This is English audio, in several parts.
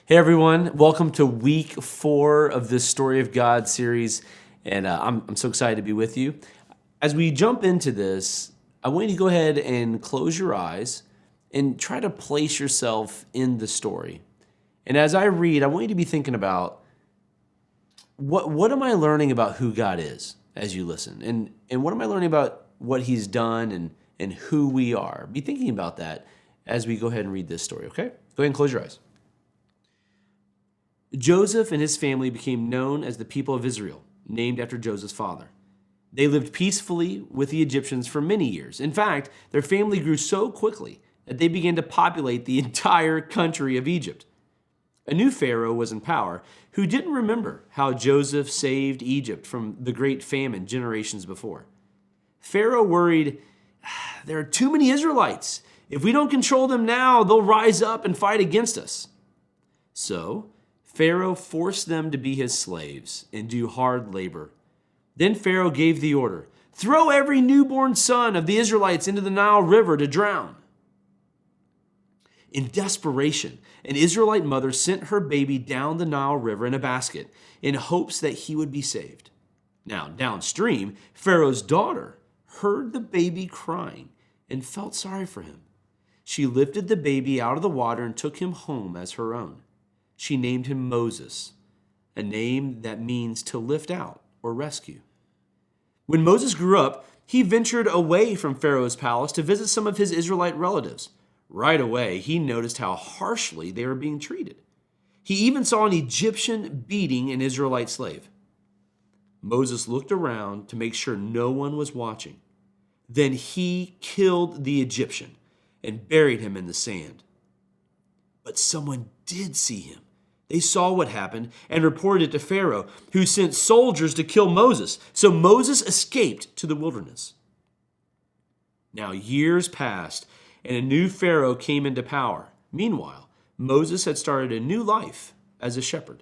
Hey everyone, welcome to week 4 of this Story of God series, and I'm so excited to be with you. As we jump into this, I want you to go ahead and close your eyes and try to place yourself in the story. And as I read, I want you to be thinking about what am I learning about who God is as you listen, and what am I learning about what He's done and who we are. Be thinking about that as we go ahead and read this story, okay? Go ahead and close your eyes. Joseph and his family became known as the people of Israel, named after Joseph's father. They lived peacefully with the Egyptians for many years. In fact, their family grew so quickly that they began to populate the entire country of Egypt. A new Pharaoh was in power who didn't remember how Joseph saved Egypt from the great famine generations before. Pharaoh worried, there are too many Israelites. If we don't control them now, they'll rise up and fight against us. So Pharaoh forced them to be his slaves and do hard labor. Then Pharaoh gave the order, throw every newborn son of the Israelites into the Nile River to drown. In desperation, an Israelite mother sent her baby down the Nile River in a basket in hopes that he would be saved. Now, downstream, Pharaoh's daughter heard the baby crying and felt sorry for him. She lifted the baby out of the water and took him home as her own. She named him Moses, a name that means to lift out or rescue. When Moses grew up, he ventured away from Pharaoh's palace to visit some of his Israelite relatives. Right away, he noticed how harshly they were being treated. He even saw an Egyptian beating an Israelite slave. Moses looked around to make sure no one was watching. Then he killed the Egyptian and buried him in the sand. But someone did see him. They saw what happened and reported it to Pharaoh, who sent soldiers to kill Moses. So Moses escaped to the wilderness. Now years passed, and a new Pharaoh came into power. Meanwhile, Moses had started a new life as a shepherd.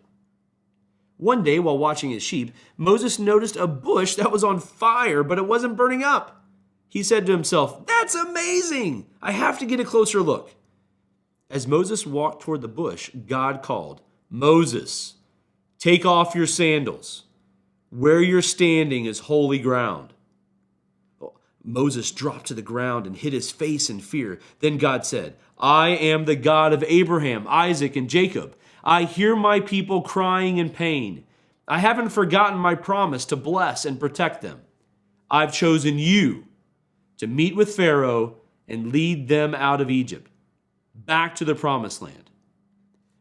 One day, while watching his sheep, Moses noticed a bush that was on fire, but it wasn't burning up. He said to himself, "That's amazing! I have to get a closer look." As Moses walked toward the bush, God called, "Moses, take off your sandals. Where you're standing is holy ground." Moses dropped to the ground and hid his face in fear. Then God said, "I am the God of Abraham, Isaac, and Jacob. I hear my people crying in pain. I haven't forgotten my promise to bless and protect them. I've chosen you to meet with Pharaoh and lead them out of Egypt, back to the promised land."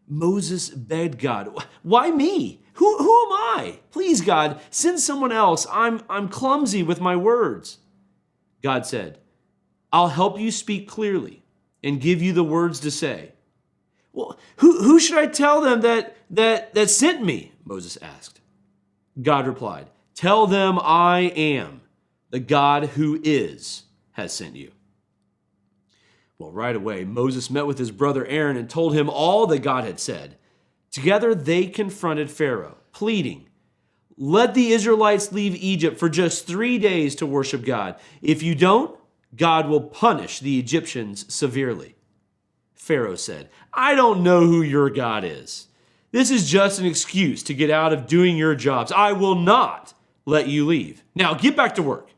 Moses begged God, "Why me? Who am I? Please, God, send someone else. I'm clumsy with my words." God said, "I'll help you speak clearly and give you the words to say." "Well, who should I tell them that sent me?" Moses asked. God replied, "Tell them I am, the God who is, has sent you." Well, right away, Moses met with his brother Aaron and told him all that God had said. Together, they confronted Pharaoh, pleading, "Let the Israelites leave Egypt for just 3 days to worship God. If you don't, God will punish the Egyptians severely." Pharaoh said, "I don't know who your God is. This is just an excuse to get out of doing your jobs. I will not let you leave. Now get back to work."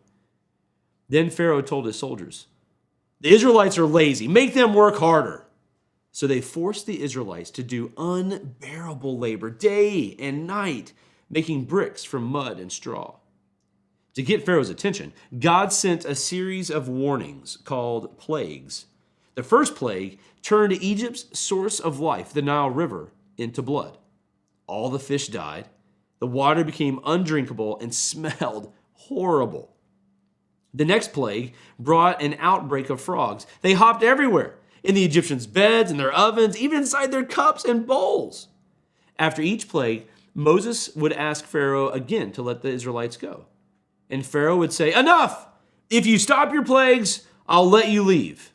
Then Pharaoh told his soldiers, "The Israelites are lazy. Make them work harder." So they forced the Israelites to do unbearable labor day and night, making bricks from mud and straw. To get Pharaoh's attention, God sent a series of warnings called plagues. The first plague turned Egypt's source of life, the Nile River, into blood. All the fish died. The water became undrinkable and smelled horrible. The next plague brought an outbreak of frogs. They hopped everywhere, in the Egyptians' beds, in their ovens, even inside their cups and bowls. After each plague, Moses would ask Pharaoh again to let the Israelites go. And Pharaoh would say, "Enough! If you stop your plagues, I'll let you leave."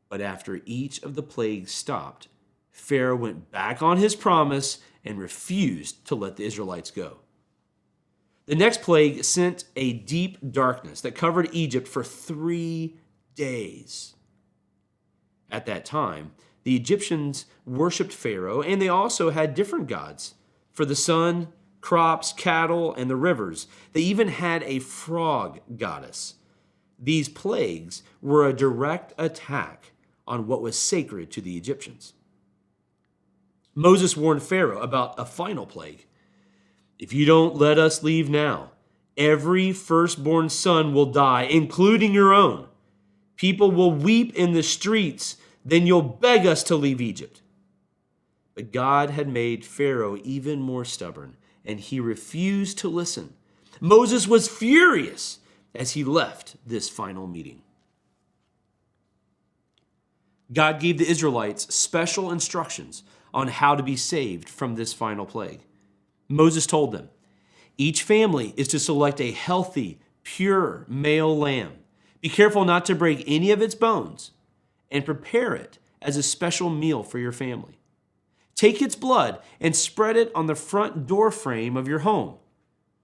But after each of the plagues stopped, Pharaoh went back on his promise and refused to let the Israelites go. The next plague sent a deep darkness that covered Egypt for 3 days. At that time, The Egyptians worshiped Pharaoh, and they also had different gods for the sun, crops, cattle, and the rivers. They even had a frog goddess. These plagues were a direct attack on what was sacred to the Egyptians. Moses warned Pharaoh about a final plague. If you don't let us leave now, every firstborn son will die, including your own. People will weep in the streets, then you'll beg us to leave Egypt. But God had made Pharaoh even more stubborn, and he refused to listen. Moses was furious as he left this final meeting. God gave the Israelites special instructions on how to be saved from this final plague. Moses told them, each family is to select a healthy, pure male lamb. Be careful not to break any of its bones, and prepare it as a special meal for your family. Take its blood and spread it on the front door frame of your home.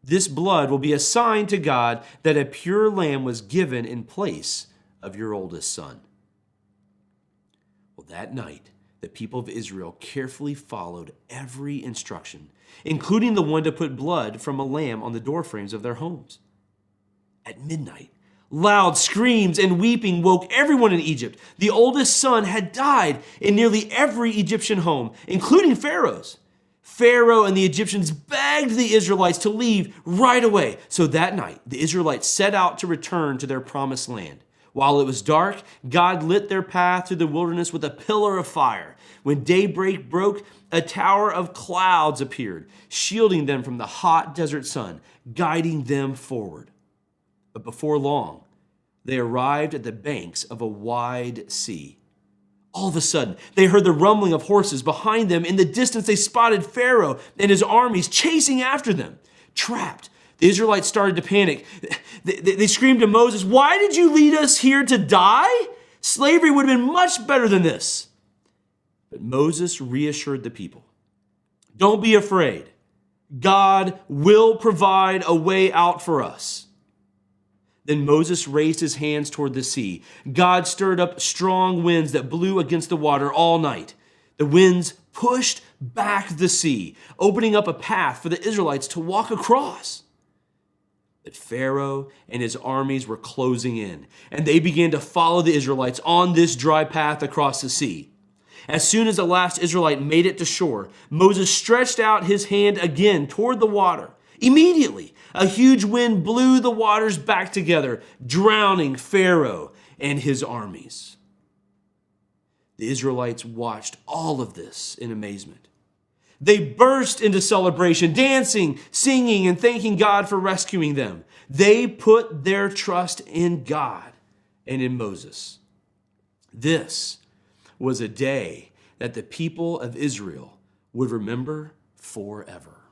This blood will be a sign to God that a pure lamb was given in place of your oldest son. Well, that night, the people of Israel carefully followed every instruction, including the one to put blood from a lamb on the door frames of their homes. At midnight, loud screams and weeping woke everyone in Egypt. The oldest son had died in nearly every Egyptian home, including Pharaoh's. Pharaoh and the Egyptians begged the Israelites to leave right away. So that night, the Israelites set out to return to their promised land. While it was dark, God lit their path through the wilderness with a pillar of fire. When daybreak broke, a tower of clouds appeared, shielding them from the hot desert sun, guiding them forward. But before long, they arrived at the banks of a wide sea. All of a sudden, they heard the rumbling of horses behind them. In the distance, they spotted Pharaoh and his armies chasing after them. Trapped, the Israelites started to panic. They screamed to Moses, "Why did you lead us here to die? Slavery would have been much better than this." But Moses reassured the people, "Don't be afraid. God will provide a way out for us." Then Moses raised his hands toward the sea. God stirred up strong winds that blew against the water all night. The winds pushed back the sea, opening up a path for the Israelites to walk across. But Pharaoh and his armies were closing in, and they began to follow the Israelites on this dry path across the sea. As soon as the last Israelite made it to shore, Moses stretched out his hand again toward the water. Immediately, a huge wind blew the waters back together, drowning Pharaoh and his armies. The Israelites watched all of this in amazement. They burst into celebration, dancing, singing, and thanking God for rescuing them. They put their trust in God and in Moses. This was a day that the people of Israel would remember forever.